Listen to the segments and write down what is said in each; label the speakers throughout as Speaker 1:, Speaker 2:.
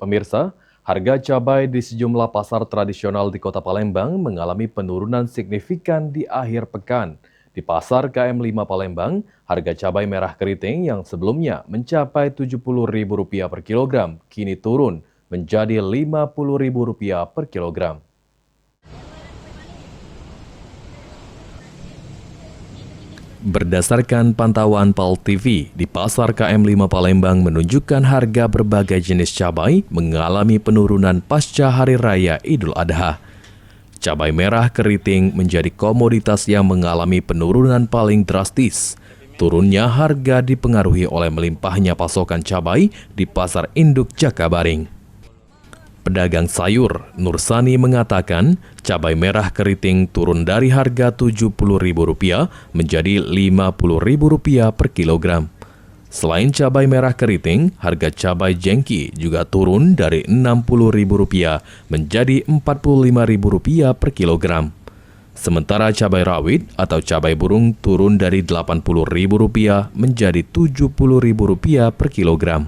Speaker 1: Pemirsa, harga cabai di sejumlah pasar tradisional di Kota Palembang mengalami penurunan signifikan di akhir pekan. Di Pasar KM5 Palembang, harga cabai merah keriting yang sebelumnya mencapai Rp70.000 per kilogram, kini turun menjadi Rp50.000 per kilogram. Berdasarkan pantauan PAL TV, di Pasar KM5 Palembang menunjukkan harga berbagai jenis cabai mengalami penurunan pasca Hari Raya Idul Adha. Cabai merah keriting menjadi komoditas yang mengalami penurunan paling drastis. Turunnya harga dipengaruhi oleh melimpahnya pasokan cabai di Pasar Induk Jakabaring. Pedagang sayur, Nursani mengatakan cabai merah keriting turun dari harga Rp70.000 menjadi Rp50.000 per kilogram. Selain cabai merah keriting, harga cabai jengki juga turun dari Rp60.000 menjadi Rp45.000 per kilogram. Sementara cabai rawit atau cabai burung turun dari Rp80.000 menjadi Rp70.000 per kilogram.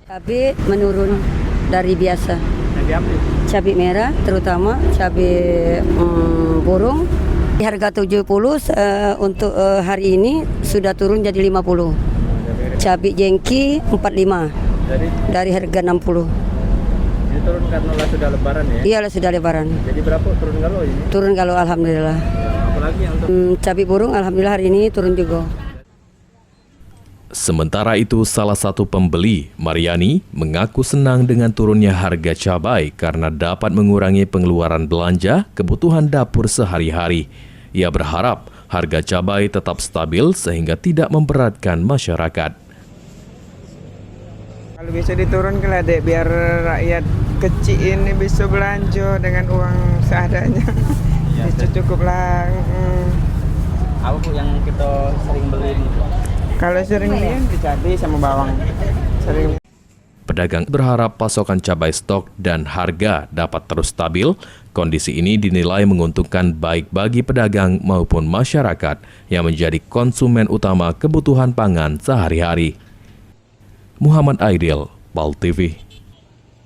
Speaker 2: Cabai menurun dari biasa. Cabai merah terutama cabai burung di harga 70 untuk hari ini sudah turun jadi 50. Cabai jengki 45 dari harga 60.
Speaker 3: Ini turun karena sudah lebaran ya?
Speaker 2: Iya, sudah lebaran.
Speaker 3: Jadi berapa turun galau ini?
Speaker 2: Turun galau alhamdulillah.
Speaker 3: Apalagi untuk
Speaker 2: cabai burung alhamdulillah hari ini turun juga.
Speaker 1: Sementara itu, salah satu pembeli, Mariani, mengaku senang dengan turunnya harga cabai karena dapat mengurangi pengeluaran belanja kebutuhan dapur sehari-hari. Ia berharap harga cabai tetap stabil sehingga tidak memberatkan masyarakat.
Speaker 4: Kalau bisa diturunkan lah dek, biar rakyat kecil ini bisa belanja dengan uang seadanya.
Speaker 3: Ya,
Speaker 4: itu cukuplah.
Speaker 3: Apa Bu yang kita sering beli?
Speaker 4: Kalau sering beli cabai sama bawang. Sering.
Speaker 1: Pedagang berharap pasokan cabai stok dan harga dapat terus stabil. Kondisi ini dinilai menguntungkan baik bagi pedagang maupun masyarakat yang menjadi konsumen utama kebutuhan pangan sehari-hari. Muhammad Aidil, PAL TV.